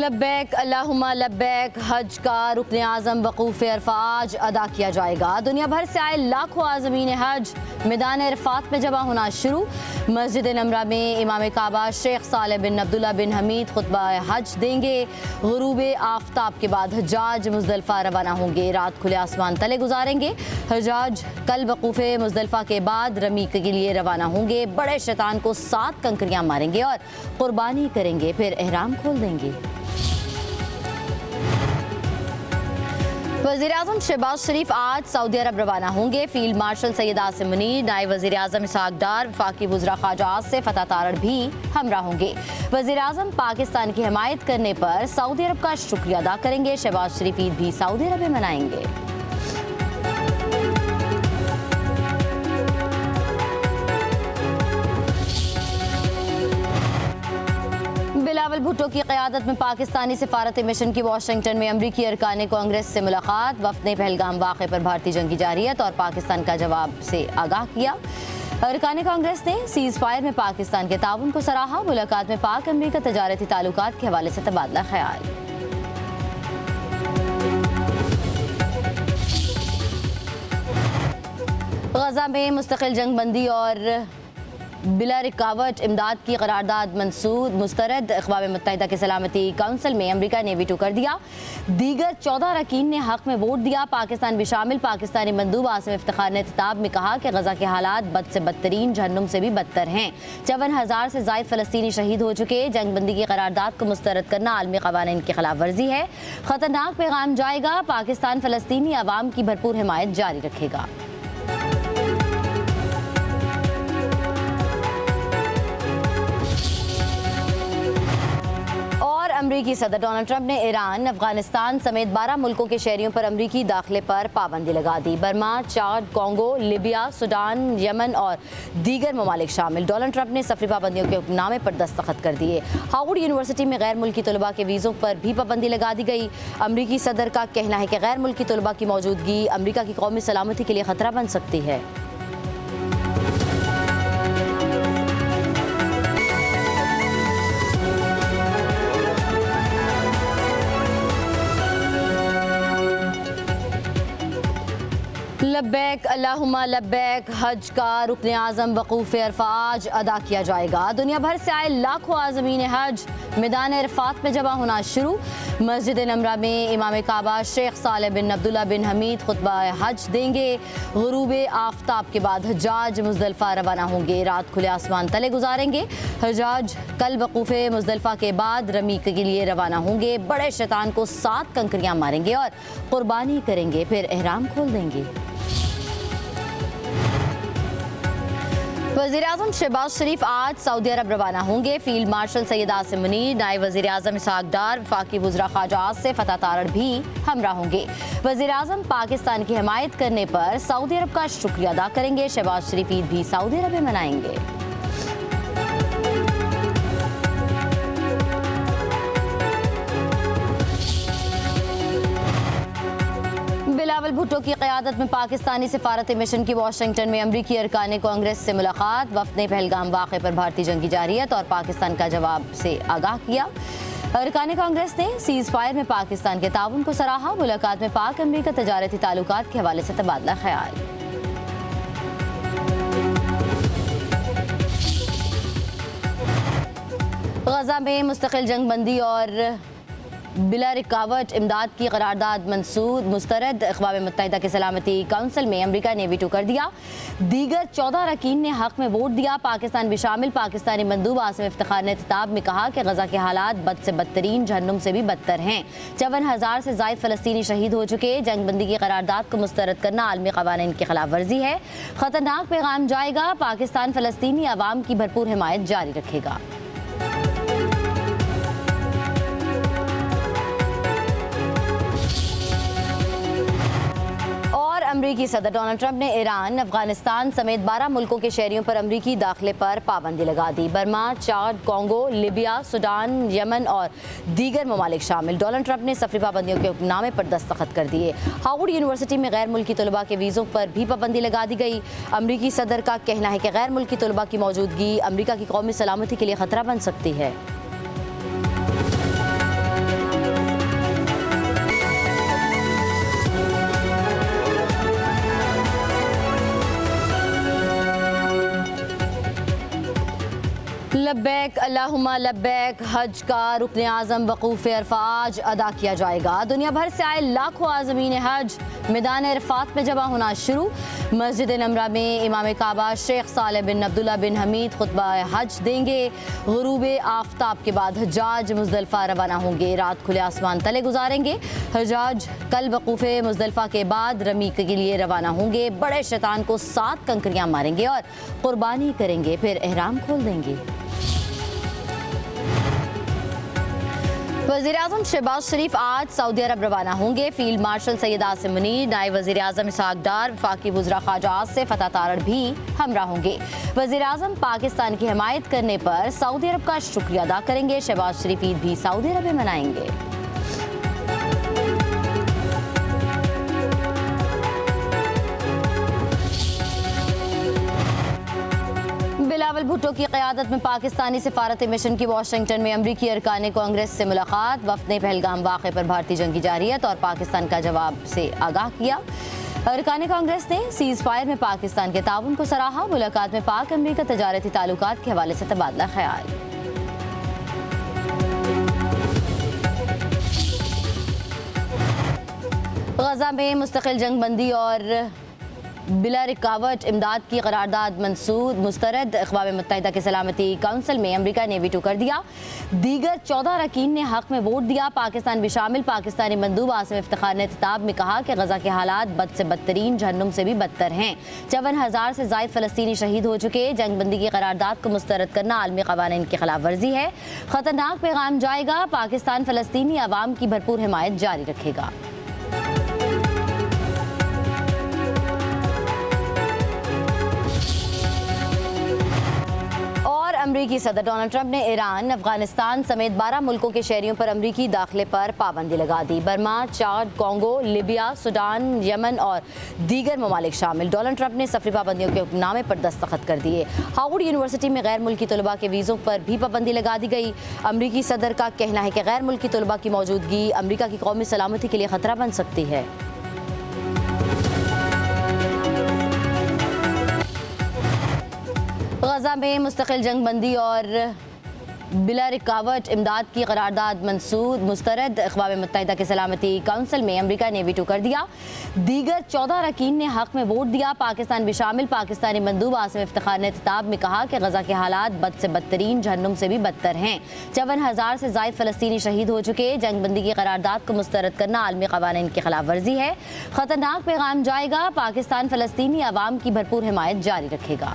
लब्बैक अल्लाहुम्मा लब्बैक हज का रुकन आज़म वक़ूफ़ अरफ़ाज अदा किया जाएगा। दुनिया भर से आए लाखों आज़मीन हज मैदान अरफ़ात में जमा होना शुरू। मस्जिद नमरा में इमाम काबा शेख सालेह बिन अब्दुल्ला बिन हमीद खुतबा हज देंगे। गुरूब आफ्ताब के बाद हजाज मुज़दलिफ़ा रवाना होंगे। रात खुले आसमान तले गुजारेंगे। हजाज कल वक़ूफ़ मुज़दलिफ़ा के बाद रमी के लिए रवाना होंगे। बड़े शैतान को 7 कंकरियाँ मारेंगे और कुर्बानी करेंगे, फिर एहराम खोल देंगे। वज़ीर आज़म शहबाज शरीफ आज सऊदी अरब रवाना होंगे। फील्ड मार्शल सैयद आसिम मुनीर, नायब वज़ीर आज़म इसहाक डार, वफाकी वज़ीर ख्वाजा आसिफ अता तारड़ भी हमरा होंगे। वज़ीर आज़म पाकिस्तान की हिमायत करने पर सऊदी अरब का शुक्रिया अदा करेंगे। शहबाज शरीफ ईद भी सऊदी अरब में मनाएंगे। बिलावल भुट्टो की क़यादत में पाकिस्तानी सिफारती मिशन की वाशिंगटन में अमरीकी अरकान कांग्रेस से मुलाकात। वफ़द ने पहलगाम वाक़े पर भारतीय जंगी जारियत और पाकिस्तान का जवाब से आगाह किया। अरकान कांग्रेस ने सीज़ फायर में पाकिस्तान के ताउन को सराहा। मुलाकात में पाक अमरीका तजारती ताल्लुकात के हवाले से तबादला ख्याल। गजा में मुस्तकिल जंग बंदी और बिला रुकावट इमदाद की करारदाद मुस्तरद। अक़वाम मुत्तहिदा के सलामती काउंसिल में अमरीका ने वीटो कर दिया। दीगर 14 अरकान ने हक में वोट दिया, पाकिस्तान भी शामिल। पाकिस्तानी मंदूब आसिम इफ्तिखार ने खिताब में कहा कि गजा के हालात बद से बदतरीन, जहन्नुम से भी बदतर हैं। 54,000 से ज़ायद फ़लस्तीनी शहीद हो चुके। जंग बंदी की करारदाद को मुस्तरद करना आलमी क़वानीन की खिलाफ वर्जी है। ख़तरनाक पैगाम जाएगा। पाकिस्तान फ़लस्तीनी अवाम की भरपूर हिमायत जारी रखेगा। अमरीकी सदर डोनाल्ड ट्रंप ने ईरान, अफगानिस्तान समेत 12 मुल्कों के शहरियों पर अमरीकी दाखिले पर पाबंदी लगा दी। Burma, Chad, Congo, Libya, Sudan, Yemen और दीगर ममालिक शामिल। डोनाल्ड ट्रंप ने सफरी पाबंदियों के हुक्मनामे पर दस्तखत कर दिए। हार्वर्ड यूनिवर्सिटी में गैर मुल्की तलबा के वीज़ों पर भी पाबंदी लगा दी गई। अमरीकी सदर का कहना है कि गैर मुल्की तलबा की मौजूदगी अमरीका की कौमी सलामती के लिए खतरा बन सकती है। लब्बैक अल्लाहुम्मा लब्बैक हज का रुकन आज़म वक़ूफ़ अरफ़ाज अदा किया जाएगा। दुनिया भर से आए लाखों आज़मीन हज मैदान अरफ़ात में जमा होना शुरू। मस्जिद नमरा में इमाम काबा शेख सालेह बिन अब्दुल्ला बिन हमीद खुतबा हज देंगे। गुरूब आफ्ताब के बाद हजाज मुज़दलिफ़ा रवाना होंगे। रात खुले आसमान तले गुजारेंगे। हजाज कल वक़ूफ़ मुज़दलिफ़ा के बाद रमी के लिए रवाना होंगे। बड़े शैतान को 7 कंकरियाँ मारेंगे और कुर्बानी करेंगे, फिर एहराम खोल देंगे। वज़ीर आज़म शहबाज शरीफ आज सऊदी अरब रवाना होंगे। फील्ड मार्शल सैयद आसिम मुनीर, नायब वज़ीर आज़म इसहाक डार, वफाकी वज़ीर ख्वाजा आसिफ अता तारड़ भी हमरा होंगे। वज़ीर आज़म पाकिस्तान की हिमायत करने पर सऊदी अरब का शुक्रिया अदा करेंगे। शहबाज शरीफ ईद भी सऊदी अरब में मनाएंगे। बिलावल भुट्टो की क़यादत में पाकिस्तानी सिफारती मिशन की वाशिंगटन में अमरीकी अरकान कांग्रेस से मुलाकात। वफ़द ने पहलगाम वाक़े पर भारतीय जंगी जारियत और पाकिस्तान का जवाब से आगाह किया। अरकान कांग्रेस ने सीज़ फायर में पाकिस्तान के ताउन को सराहा। मुलाकात में पाक अमरीका तजारती ताल्लुकात के हवाले से तबादला ख्याल। गजा में मुस्तकिल जंग बंदी और बिला रुकावट इमदाद की करारदाद मुस्तरद। अक़वाम मुत्तहिदा के सलामती काउंसिल में अमरीका ने वीटो कर दिया। दीगर 14 अरकान ने हक में वोट दिया, पाकिस्तान भी शामिल। पाकिस्तानी मंदूब आसिम इफ्तिखार ने खिताब में कहा कि गजा के हालात बद से बदतरीन, जहन्नुम से भी बदतर हैं। 54,000 से ज़ायद फ़लस्तीनी शहीद हो चुके। जंग बंदी की करारदाद को मुस्तरद करना आलमी क़वानीन की खिलाफ वर्जी है। ख़तरनाक पैगाम जाएगा। पाकिस्तान फ़लस्तीनी अवाम की भरपूर हिमायत जारी रखेगा। अमरीकी सदर डोनाल्ड ट्रंप ने ईरान, अफगानिस्तान समेत 12 मुल्कों के शहरियों पर अमरीकी दाखिले पर पाबंदी लगा दी। Burma, Chad, Congo, Libya, Sudan, Yemen और दीगर ममालिक शामिल। डोनाल्ड ट्रंप ने सफरी पाबंदियों के हुक्मनामे पर दस्तखत कर दिए। हार्वर्ड यूनिवर्सिटी में गैर मुल्की तलबा के वीज़ों पर भी पाबंदी लगा दी गई। अमरीकी सदर का कहना है कि गैर मुल्की तलबा की मौजूदगी अमरीका की कौमी सलामती के लिए खतरा बन सकती है। लब्बैक अल्लाहुम्मा लब्बैक हज का रुकन आज़म वक़ूफ़ अरफ़ा आज अदा किया जाएगा। दुनिया भर से आए लाखों आज़मीन हज मैदान अरफ़ात में जमा होना शुरू। मस्जिद नमरा में इमाम काबा शेख सालेह बिन अब्दुल्ला बिन हमीद खुतबा हज देंगे। गुरूब आफ्ताब के बाद हजाज मुज़दलिफ़ा रवाना होंगे। रात खुले आसमान तले गुजारेंगे। हजाज कल वक़ूफ़ मुज़दलिफ़ा के बाद रमी के लिए रवाना होंगे। बड़े शैतान को 7 कंकरियाँ मारेंगे और कुर्बानी करेंगे, फिर एहराम खोल देंगे। वज़ीर आज़म शहबाज शरीफ आज सऊदी अरब रवाना होंगे। फील्ड मार्शल सैयद आसिम मुनीर, नायब वज़ीर आज़म इसहाक डार, वफाकी वज़रा ख़ाजा आसिफ फ़तह तारड़ भी हमरा होंगे। वज़ीर आज़म पाकिस्तान की हिमायत करने पर सऊदी अरब का शुक्रिया अदा करेंगे। शहबाज शरीफ ईद भी सऊदी अरब में मनाएंगे। बिलावल भुट्टो की क़यादत में पाकिस्तानी सिफारती मिशन की वाशिंगटन में अमरीकी अरकान कांग्रेस से मुलाकात। वफ़द ने पहलगाम वाक़े पर भारतीय जंगी जारियत और पाकिस्तान का जवाब से आगाह किया। अरकान कांग्रेस ने सीज़ फायर में पाकिस्तान के ताउन को सराहा। मुलाकात में पाक अमरीका तजारती ताल्लुकात के हवाले से तबादला ख्याल। गजा में मुस्तकिल जंग बंदी और बिला रुकावट इमदाद की करारदाद मुस्तरद। अक़वाम मुत्तहिदा के सलामती काउंसिल में अमरीका ने वीटो कर दिया। दीगर 14 अरकान ने हक में वोट दिया, पाकिस्तान भी शामिल। पाकिस्तानी मंदूब आसिम इफ्तिखार ने खिताब में कहा कि गजा के हालात बद से बदतरीन, जहन्नुम से भी बदतर हैं। 54,000 से ज़ायद फ़लस्तीनी शहीद हो चुके। जंग बंदी की करारदाद को मुस्तरद करना आलमी क़वानीन की खिलाफ वर्जी है। ख़तरनाक पैगाम जाएगा। पाकिस्तान फ़लस्तीनी अवाम की भरपूर हिमायत जारी रखेगा। अमरीकी सदर डोनाल्ड ट्रंप ने ईरान, अफगानिस्तान समेत 12 मुल्कों के शहरियों पर अमरीकी दाखिले पर पाबंदी लगा दी। Burma, Chad, Congo, Libya, Sudan, Yemen और दीगर ममालिक शामिल। डोनाल्ड ट्रंप ने सफरी पाबंदियों के हुक्मनामे पर दस्तखत कर दिए। हार्वर्ड यूनिवर्सिटी में गैर मुल्की तलबा के वीज़ों पर भी पाबंदी लगा दी गई। अमरीकी सदर का कहना है कि गैर मुल्की तलबा की मौजूदगी अमरीका की कौमी सलामती के लिए खतरा बन सकती है। गजा में मुस्तकिल जंग बंदी और बिला रुकावट इमदाद की करारदाद मुस्तरद। अक़वाम मुत्तहिदा के सलामती काउंसिल में अमरीका ने वीटो कर दिया। दीगर 14 अरकान ने हक में वोट दिया, पाकिस्तान भी शामिल। पाकिस्तानी मंदूब आसिम इफ्तिखार ने खिताब में कहा कि गजा के हालात बद से बदतरीन, जहन्नुम से भी बदतर हैं। 54,000 से ज़ायद फ़लस्तीनी शहीद हो चुके। जंग बंदी की करारदाद को मुस्तरद करना आलमी क़वानीन की खिलाफ वर्जी है। ख़तरनाक पैगाम जाएगा। पाकिस्तान फ़लस्तीनी अवाम की भरपूर हिमायत जारी रखेगा।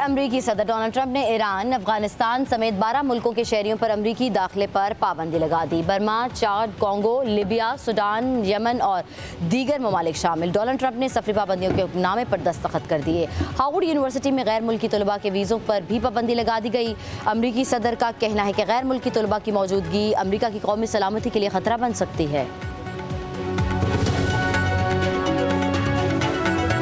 अमरीकी सदर डोनाल्ड ट्रंप ने ईरान, अफगानिस्तान समेत 12 मुल्कों के शहरियों पर अमरीकी दाखिले पर पाबंदी लगा दी। Burma, Chad, Congo, Libya, Sudan, Yemen और दीगर ममालिक शामिल। डोनाल्ड ट्रंप ने सफरी पाबंदियों के हुक्मनामे पर दस्तखत कर दिए। हार्वर्ड यूनिवर्सिटी में गैर मुल्की तलबा के वीज़ों पर भी पाबंदी लगा दी गई। अमरीकी सदर का कहना है कि गैर मुल्की तलबा की मौजूदगी अमरीका की कौमी सलामती के लिए खतरा बन सकती है।